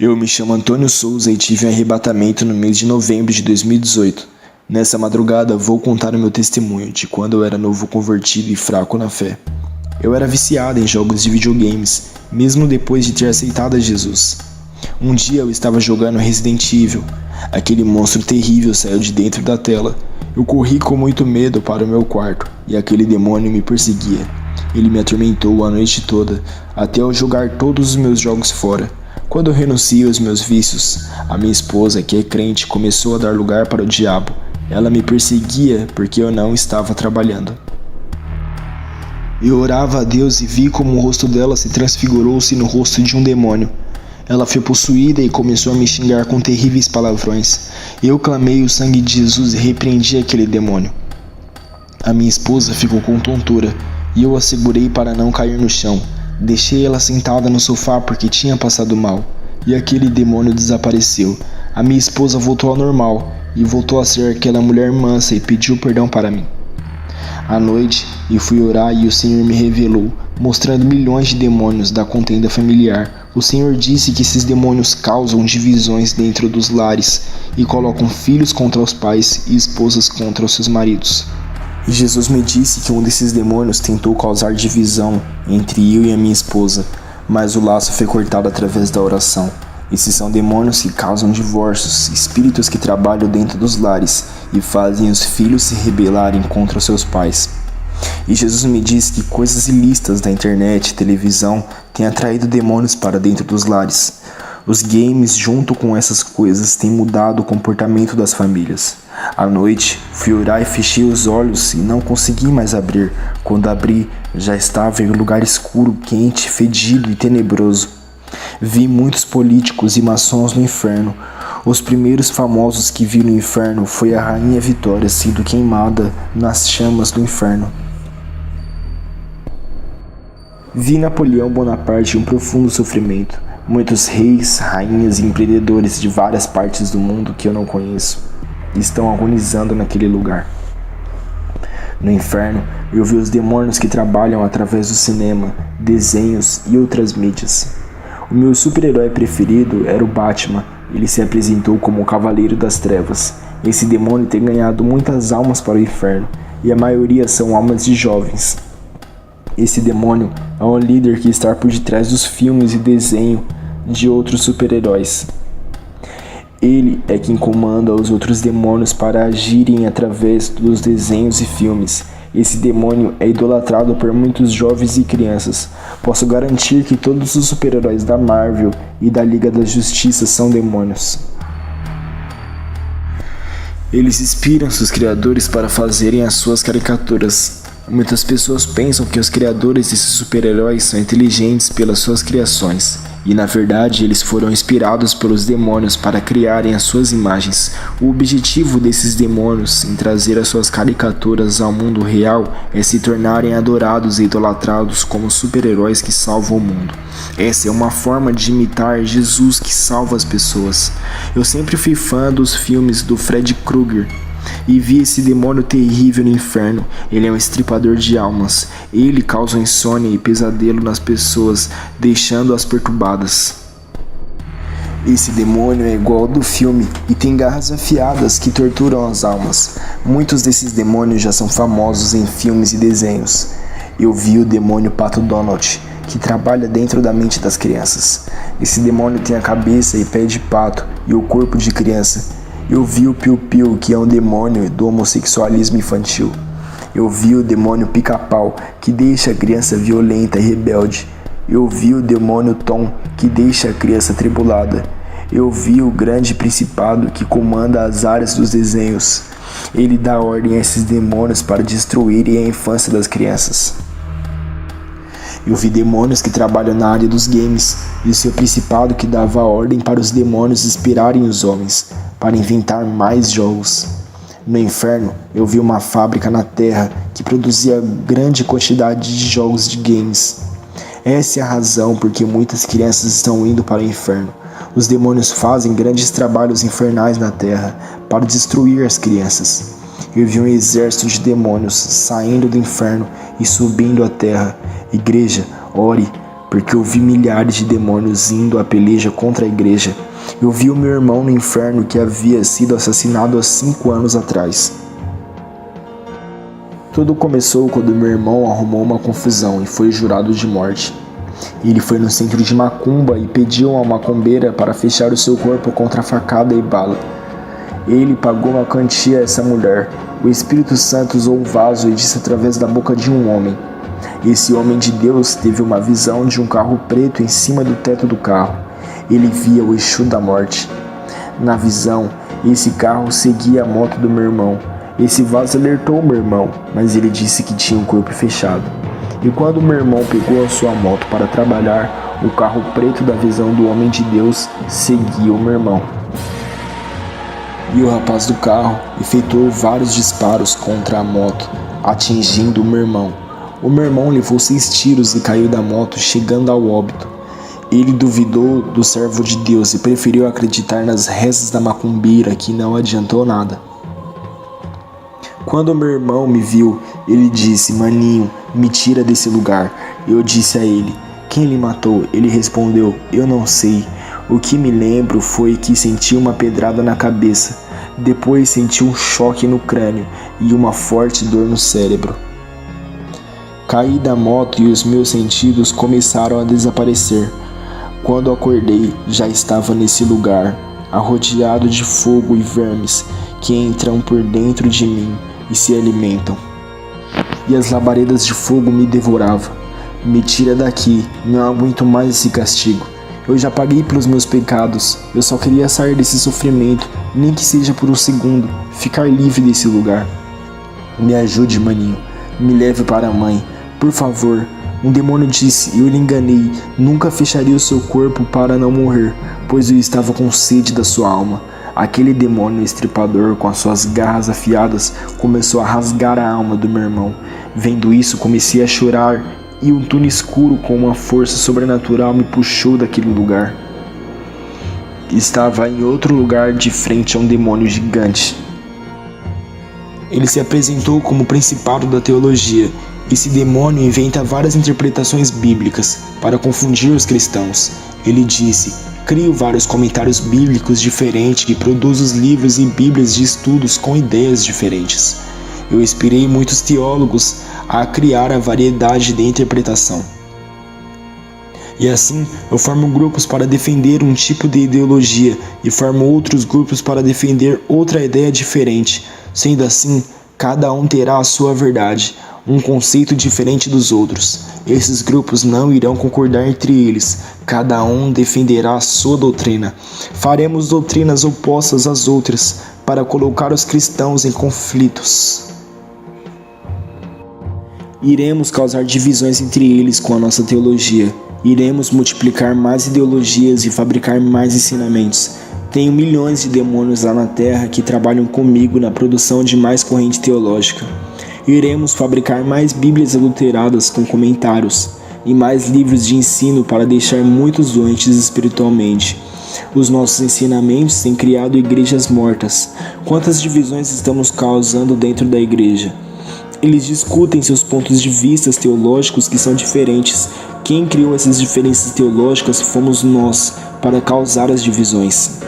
Eu me chamo Antônio Souza e tive um arrebatamento no mês de novembro de 2018. Nessa madrugada vou contar o meu testemunho de quando eu era novo convertido e fraco na fé. Eu era viciado em jogos de videogames, mesmo depois de ter aceitado a Jesus. Um dia eu estava jogando Resident Evil. Aquele monstro terrível saiu de dentro da tela. Eu corri com muito medo para o meu quarto e aquele demônio me perseguia. Ele me atormentou a noite toda, até eu jogar todos os meus jogos fora. Quando eu renunciei aos meus vícios, a minha esposa, que é crente, começou a dar lugar para o diabo. Ela me perseguia porque eu não estava trabalhando. Eu orava a Deus e vi como o rosto dela se transfigurou-se no rosto de um demônio. Ela foi possuída e começou a me xingar com terríveis palavrões. Eu clamei o sangue de Jesus e repreendi aquele demônio. A minha esposa ficou com tontura e eu a segurei para não cair no chão. Deixei ela sentada no sofá porque tinha passado mal, e aquele demônio desapareceu. A minha esposa voltou ao normal, e voltou a ser aquela mulher mansa e pediu perdão para mim. À noite, eu fui orar e o Senhor me revelou, mostrando milhões de demônios da contenda familiar. O Senhor disse que esses demônios causam divisões dentro dos lares, e colocam filhos contra os pais e esposas contra os seus maridos. E Jesus me disse que um desses demônios tentou causar divisão entre eu e a minha esposa, mas o laço foi cortado através da oração. Esses são demônios que causam divórcios, espíritos que trabalham dentro dos lares e fazem os filhos se rebelarem contra os seus pais. E Jesus me disse que coisas ilícitas da internet e televisão têm atraído demônios para dentro dos lares. Os games, junto com essas coisas, têm mudado o comportamento das famílias. À noite, fui orar e fechei os olhos e não consegui mais abrir. Quando abri, já estava em um lugar escuro, quente, fedido e tenebroso. Vi muitos políticos e maçons no inferno. Os primeiros famosos que vi no inferno foi a Rainha Vitória sendo queimada nas chamas do inferno. Vi Napoleão Bonaparte em um profundo sofrimento. Muitos reis, rainhas e empreendedores de várias partes do mundo que eu não conheço estão agonizando naquele lugar. No inferno, eu vi os demônios que trabalham através do cinema, desenhos e outras mídias. O meu super-herói preferido era o Batman. Ele se apresentou como o Cavaleiro das Trevas. Esse demônio tem ganhado muitas almas para o inferno, e a maioria são almas de jovens. Esse demônio é o líder que está por detrás dos filmes e desenhos de outros super-heróis. Ele é quem comanda os outros demônios para agirem através dos desenhos e filmes. Esse demônio é idolatrado por muitos jovens e crianças. Posso garantir que todos os super-heróis da Marvel e da Liga da Justiça são demônios. Eles inspiram seus criadores para fazerem as suas caricaturas. Muitas pessoas pensam que os criadores desses super-heróis são inteligentes pelas suas criações, e na verdade eles foram inspirados pelos demônios para criarem as suas imagens. O objetivo desses demônios em trazer as suas caricaturas ao mundo real é se tornarem adorados e idolatrados como super-heróis que salvam o mundo. Essa é uma forma de imitar Jesus que salva as pessoas. Eu sempre fui fã dos filmes do Fred Krueger e vi esse demônio terrível no inferno. Ele é um estripador de almas. Ele causa insônia e pesadelo nas pessoas, deixando-as perturbadas. Esse demônio é igual ao do filme e tem garras afiadas que torturam as almas. Muitos desses demônios já são famosos em filmes e desenhos. Eu vi o demônio Pato Donald, que trabalha dentro da mente das crianças. Esse demônio tem a cabeça e pé de pato e o corpo de criança. Eu vi o Piu Piu, que é um demônio do homossexualismo infantil. Eu vi o demônio Pica-Pau, que deixa a criança violenta e rebelde. Eu vi o demônio Tom, que deixa a criança atribulada. Eu vi o grande principado que comanda as áreas dos desenhos. Ele dá ordem a esses demônios para destruírem a infância das crianças. Eu vi demônios que trabalham na área dos games, e o seu principado que dava ordem para os demônios inspirarem os homens, para inventar mais jogos. No inferno, eu vi uma fábrica na terra que produzia grande quantidade de jogos de games. Essa é a razão por que muitas crianças estão indo para o inferno. Os demônios fazem grandes trabalhos infernais na terra para destruir as crianças. Eu vi um exército de demônios saindo do inferno e subindo à terra. Igreja, ore, porque eu vi milhares de demônios indo à peleja contra a igreja. Eu vi o meu irmão no inferno que havia sido assassinado há 5 anos atrás. Tudo começou quando meu irmão arrumou uma confusão e foi jurado de morte. Ele foi no centro de macumba e pediu a macumbeira para fechar o seu corpo contra facada e bala. Ele pagou uma quantia a essa mulher. O Espírito Santo usou um vaso e disse através da boca de um homem. Esse homem de Deus teve uma visão de um carro preto em cima do teto do carro. Ele via o Exu da morte. Na visão, esse carro seguia a moto do meu irmão. Esse vaso alertou meu irmão, mas ele disse que tinha o corpo fechado. E quando meu irmão pegou a sua moto para trabalhar, o carro preto da visão do homem de Deus seguia o meu irmão. E o rapaz do carro efetuou vários disparos contra a moto, atingindo o meu irmão. O meu irmão levou 6 tiros e caiu da moto, chegando ao óbito. Ele duvidou do servo de Deus e preferiu acreditar nas rezas da macumbeira, que não adiantou nada. Quando meu irmão me viu, ele disse: "Maninho, me tira desse lugar." Eu disse a ele: "Quem lhe matou?" Ele respondeu: "Eu não sei. O que me lembro foi que senti uma pedrada na cabeça. Depois senti um choque no crânio e uma forte dor no cérebro. Caí da moto e os meus sentidos começaram a desaparecer. Quando acordei, já estava nesse lugar, arrodeado de fogo e vermes que entram por dentro de mim e se alimentam. E as labaredas de fogo me devoravam. Me tira daqui, não aguento mais esse castigo. Eu já paguei pelos meus pecados, eu só queria sair desse sofrimento, nem que seja por um segundo, ficar livre desse lugar. Me ajude, maninho, me leve para a mãe, por favor." Um demônio disse: "Eu lhe enganei, nunca fecharia o seu corpo para não morrer, pois eu estava com sede da sua alma." Aquele demônio estripador, com as suas garras afiadas, começou a rasgar a alma do meu irmão. Vendo isso, comecei a chorar e um túnel escuro com uma força sobrenatural me puxou daquele lugar. Estava em outro lugar de frente a um demônio gigante. Ele se apresentou como principado da teologia. Esse demônio inventa várias interpretações bíblicas para confundir os cristãos. Ele disse: "Crio vários comentários bíblicos diferentes e produzo os livros e bíblias de estudos com ideias diferentes. Eu inspirei muitos teólogos a criar a variedade de interpretação. E assim, eu formo grupos para defender um tipo de ideologia e formo outros grupos para defender outra ideia diferente. Sendo assim, cada um terá a sua verdade, um conceito diferente dos outros. Esses grupos não irão concordar entre eles, cada um defenderá a sua doutrina. Faremos doutrinas opostas às outras para colocar os cristãos em conflitos. Iremos causar divisões entre eles com a nossa teologia. Iremos multiplicar mais ideologias e fabricar mais ensinamentos. Tenho milhões de demônios lá na terra que trabalham comigo na produção de mais corrente teológica. Iremos fabricar mais bíblias adulteradas com comentários e mais livros de ensino para deixar muitos doentes espiritualmente. Os nossos ensinamentos têm criado igrejas mortas. Quantas divisões estamos causando dentro da igreja? Eles discutem seus pontos de vista teológicos que são diferentes. Quem criou essas diferenças teológicas fomos nós, para causar as divisões.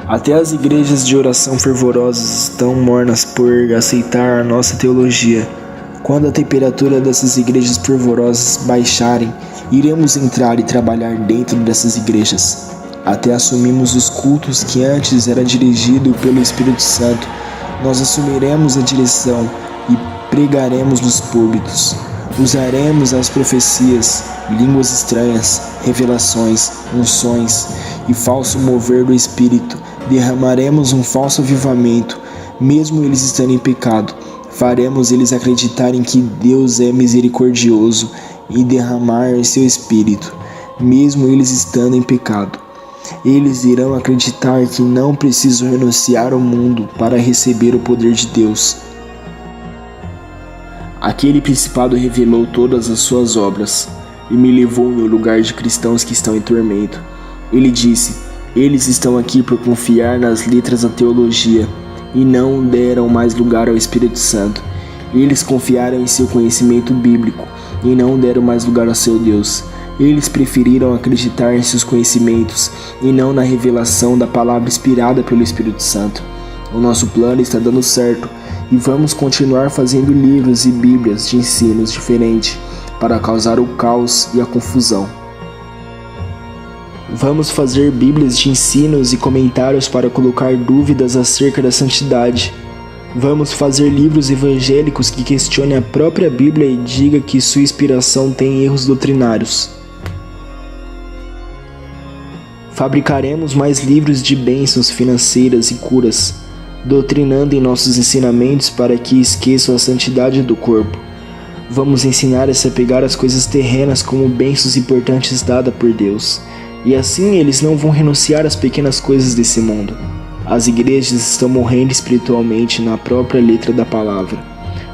Até as igrejas de oração fervorosas estão mornas por aceitar a nossa teologia. Quando a temperatura dessas igrejas fervorosas baixarem, iremos entrar e trabalhar dentro dessas igrejas. Até assumimos os cultos que antes era dirigido pelo Espírito Santo. Nós assumiremos a direção e pregaremos nos púlpitos. Usaremos as profecias, línguas estranhas, revelações, unções e falso mover do Espírito. Derramaremos um falso avivamento, mesmo eles estando em pecado. Faremos eles acreditarem que Deus é misericordioso e derramar seu Espírito, mesmo eles estando em pecado. Eles irão acreditar que não precisam renunciar ao mundo para receber o poder de Deus. Aquele principado revelou todas as suas obras e me levou ao lugar de cristãos que estão em tormento. Ele disse: eles estão aqui por confiar nas letras da teologia e não deram mais lugar ao Espírito Santo. Eles confiaram em seu conhecimento bíblico e não deram mais lugar ao seu Deus. Eles preferiram acreditar em seus conhecimentos e não na revelação da palavra inspirada pelo Espírito Santo. O nosso plano está dando certo e vamos continuar fazendo livros e bíblias de ensinos diferentes para causar o caos e a confusão. Vamos fazer bíblias de ensinos e comentários para colocar dúvidas acerca da santidade. Vamos fazer livros evangélicos que questionem a própria Bíblia e diga que sua inspiração tem erros doutrinários. Fabricaremos mais livros de bênçãos financeiras e curas, doutrinando em nossos ensinamentos para que esqueçam a santidade do corpo. Vamos ensinar a se apegar às coisas terrenas como bênçãos importantes dadas por Deus, e assim eles não vão renunciar às pequenas coisas desse mundo. As igrejas estão morrendo espiritualmente na própria letra da palavra.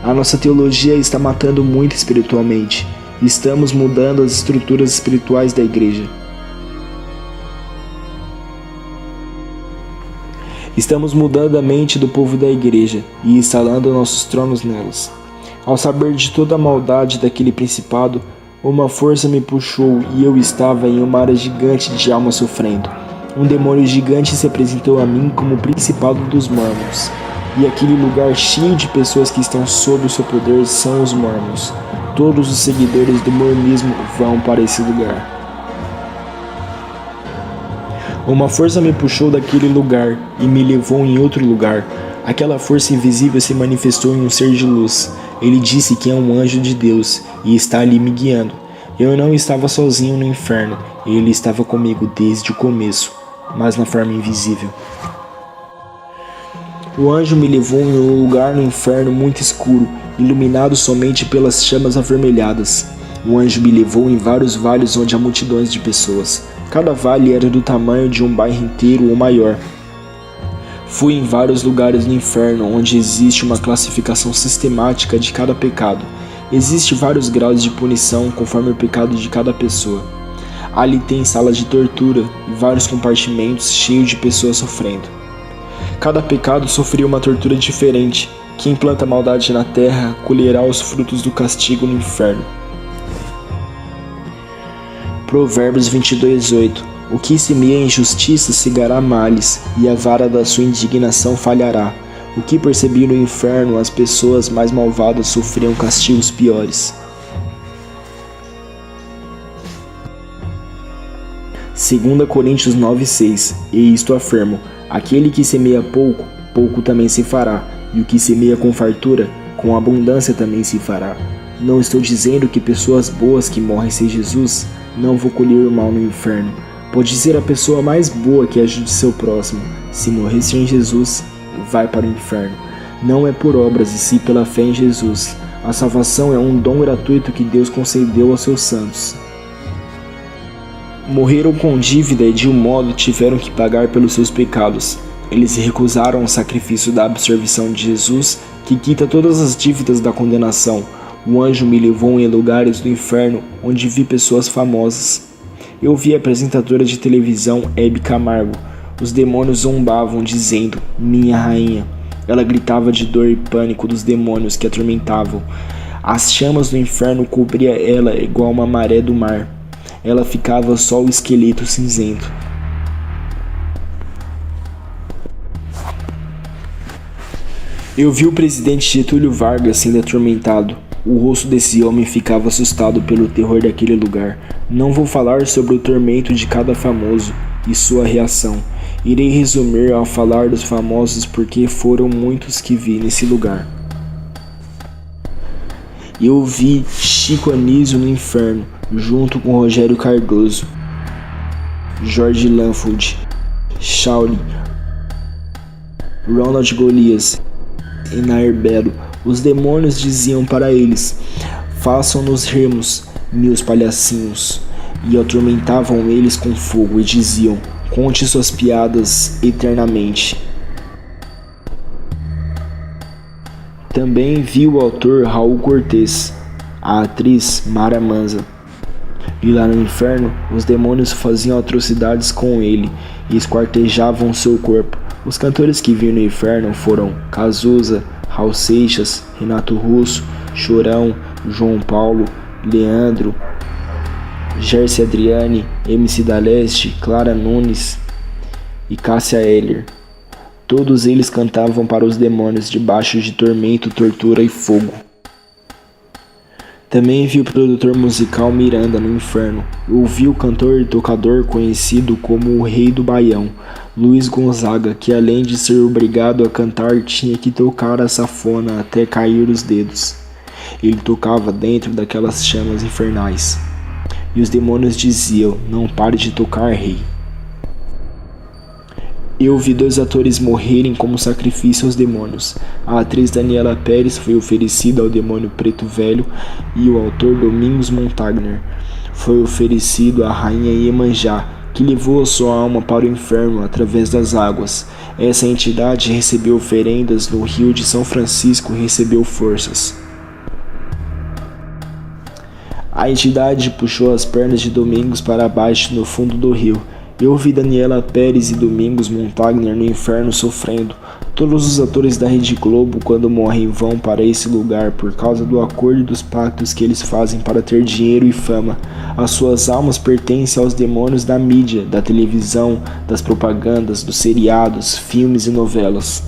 A nossa teologia está matando muito espiritualmente. Estamos mudando as estruturas espirituais da igreja. Estamos mudando a mente do povo da igreja e instalando nossos tronos nelas. Ao saber de toda a maldade daquele principado, uma força me puxou e eu estava em uma área gigante de alma sofrendo. Um demônio gigante se apresentou a mim como o principado dos Mormons. E aquele lugar cheio de pessoas que estão sob o seu poder são os Mormons. Todos os seguidores do mormonismo vão para esse lugar. Uma força me puxou daquele lugar e me levou em outro lugar. Aquela força invisível se manifestou em um ser de luz. Ele disse que é um anjo de Deus e está ali me guiando. Eu não estava sozinho no inferno, ele estava comigo desde o começo, mas na forma invisível. O anjo me levou em um lugar no inferno muito escuro, iluminado somente pelas chamas avermelhadas. O anjo me levou em vários vales onde há multidões de pessoas. Cada vale era do tamanho de um bairro inteiro ou maior. Fui em vários lugares no inferno onde existe uma classificação sistemática de cada pecado. Existem vários graus de punição conforme o pecado de cada pessoa. Ali tem salas de tortura e vários compartimentos cheios de pessoas sofrendo. Cada pecado sofria uma tortura diferente. Quem planta maldade na terra colherá os frutos do castigo no inferno. Provérbios 22:8. O que semeia injustiça cegará males, e a vara da sua indignação falhará. O que percebi no inferno, as pessoas mais malvadas sofriam castigos piores. 2 Coríntios 9:6. E isto afirmo: aquele que semeia pouco, pouco também se fará, e o que semeia com fartura, com abundância também se fará. Não estou dizendo que pessoas boas que morrem sem Jesus não vão colher o mal no inferno. Pode ser a pessoa mais boa que ajude seu próximo. Se morrer sem Jesus, vai para o inferno. Não é por obras e sim pela fé em Jesus. A salvação é um dom gratuito que Deus concedeu aos seus santos. Morreram com dívida e de um modo tiveram que pagar pelos seus pecados. Eles recusaram o sacrifício da absolvição de Jesus, que quita todas as dívidas da condenação. O anjo me levou em lugares do inferno onde vi pessoas famosas. Eu vi a apresentadora de televisão Hebe Camargo. Os demônios zombavam, dizendo: minha rainha. Ela gritava de dor e pânico dos demônios que a atormentavam. As chamas do inferno cobriam ela igual uma maré do mar. Ela ficava só o esqueleto cinzento. Eu vi o presidente Getúlio Vargas sendo atormentado. O rosto desse homem ficava assustado pelo terror daquele lugar. Não vou falar sobre o tormento de cada famoso e sua reação. Irei resumir ao falar dos famosos porque foram muitos que vi nesse lugar. Eu vi Chico Anísio no inferno, junto com Rogério Cardoso, Jorge Lanford, Shaolin, Ronald Golias e Nair Belo. Os demônios diziam para eles: façam-nos rirmos, meus palhacinhos. E atormentavam eles com fogo e diziam: conte suas piadas eternamente. Também vi o autor Raul Cortez, a atriz Mara Manza. E lá no inferno, os demônios faziam atrocidades com ele e esquartejavam seu corpo. Os cantores que vi no inferno foram Cazuza, Raul Seixas, Renato Russo, Chorão, João Paulo, Leandro, Gercy Adriane, MC da Leste, Clara Nunes e Cássia Eller. Todos eles cantavam para os demônios debaixo de tormento, tortura e fogo. Também vi o produtor musical Miranda no inferno. Ouvi o cantor e tocador conhecido como o Rei do Baião, Luiz Gonzaga, que além de ser obrigado a cantar, tinha que tocar a sanfona até cair os dedos. Ele tocava dentro daquelas chamas infernais. E os demônios diziam: "Não pare de tocar, rei." Eu vi 2 atores morrerem como sacrifício aos demônios. A atriz Daniela Pérez foi oferecida ao demônio Preto Velho e o autor Domingos Montaner foi oferecido à rainha Iemanjá, que levou a sua alma para o inferno através das águas. Essa entidade recebeu oferendas no rio de São Francisco e recebeu forças. A entidade puxou as pernas de Domingos para baixo no fundo do rio. Eu vi Daniela Pérez e Domingos Montaner no inferno sofrendo. Todos os atores da Rede Globo, quando morrem, vão para esse lugar por causa do acordo e dos pactos que eles fazem para ter dinheiro e fama. As suas almas pertencem aos demônios da mídia, da televisão, das propagandas, dos seriados, filmes e novelas.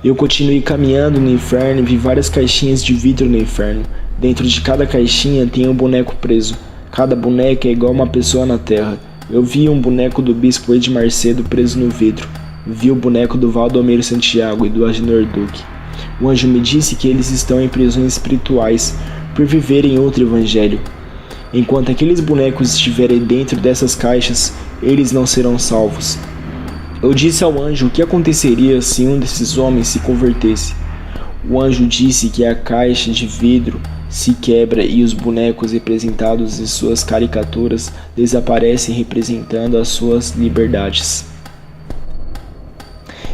Eu continuei caminhando no inferno e vi várias caixinhas de vidro no inferno. Dentro de cada caixinha tem um boneco preso. Cada boneco é igual uma pessoa na terra. Eu vi um boneco do bispo Edmar Cedo preso no vidro. Vi o boneco do Valdomiro Santiago e do Agenor Duque. O anjo me disse que eles estão em prisões espirituais por viverem outro evangelho. Enquanto aqueles bonecos estiverem dentro dessas caixas, eles não serão salvos. Eu disse ao anjo o que aconteceria se um desses homens se convertesse. O anjo disse que a caixa de vidro se quebra e os bonecos representados em suas caricaturas desaparecem representando as suas liberdades.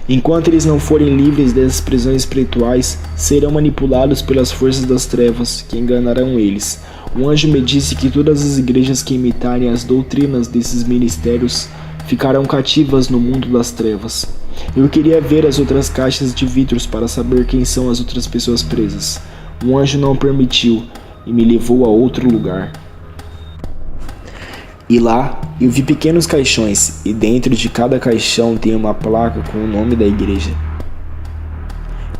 Enquanto eles não forem livres dessas prisões espirituais, serão manipulados pelas forças das trevas, que enganarão eles. O anjo me disse que todas as igrejas que imitarem as doutrinas desses ministérios ficarão cativas no mundo das trevas. Eu queria ver as outras caixas de vidros para saber quem são as outras pessoas presas. O anjo não permitiu e me levou a outro lugar. E lá eu vi pequenos caixões, e dentro de cada caixão tem uma placa com o nome da igreja.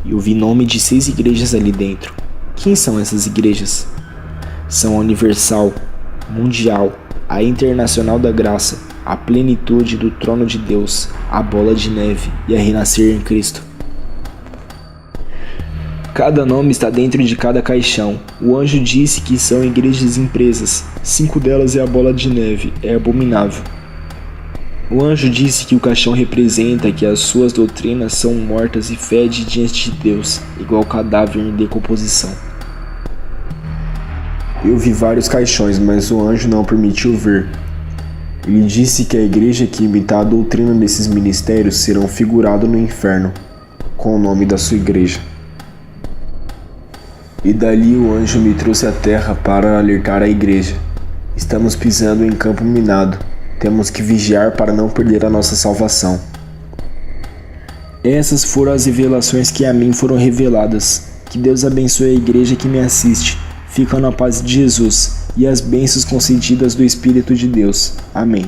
Eu vi nome de 6 igrejas ali dentro. Quem são essas igrejas? São a Universal, Mundial, a Internacional da Graça, a Plenitude do Trono de Deus, a Bola de Neve e a Renascer em Cristo. Cada nome está dentro de cada caixão. O anjo disse que são igrejas empresas. 5 delas é a Bola de Neve, é abominável. O anjo disse que o caixão representa que as suas doutrinas são mortas e fede diante de Deus, igual cadáver em decomposição. Eu vi vários caixões, mas o anjo não permitiu ver. Ele disse que a igreja que imitar a doutrina desses ministérios serão figurados no inferno, com o nome da sua igreja. E dali o anjo me trouxe à terra para alertar a igreja. Estamos pisando em campo minado. Temos que vigiar para não perder a nossa salvação. Essas foram as revelações que a mim foram reveladas. Que Deus abençoe a igreja que me assiste. Fica na paz de Jesus e as bênçãos concedidas do Espírito de Deus. Amém.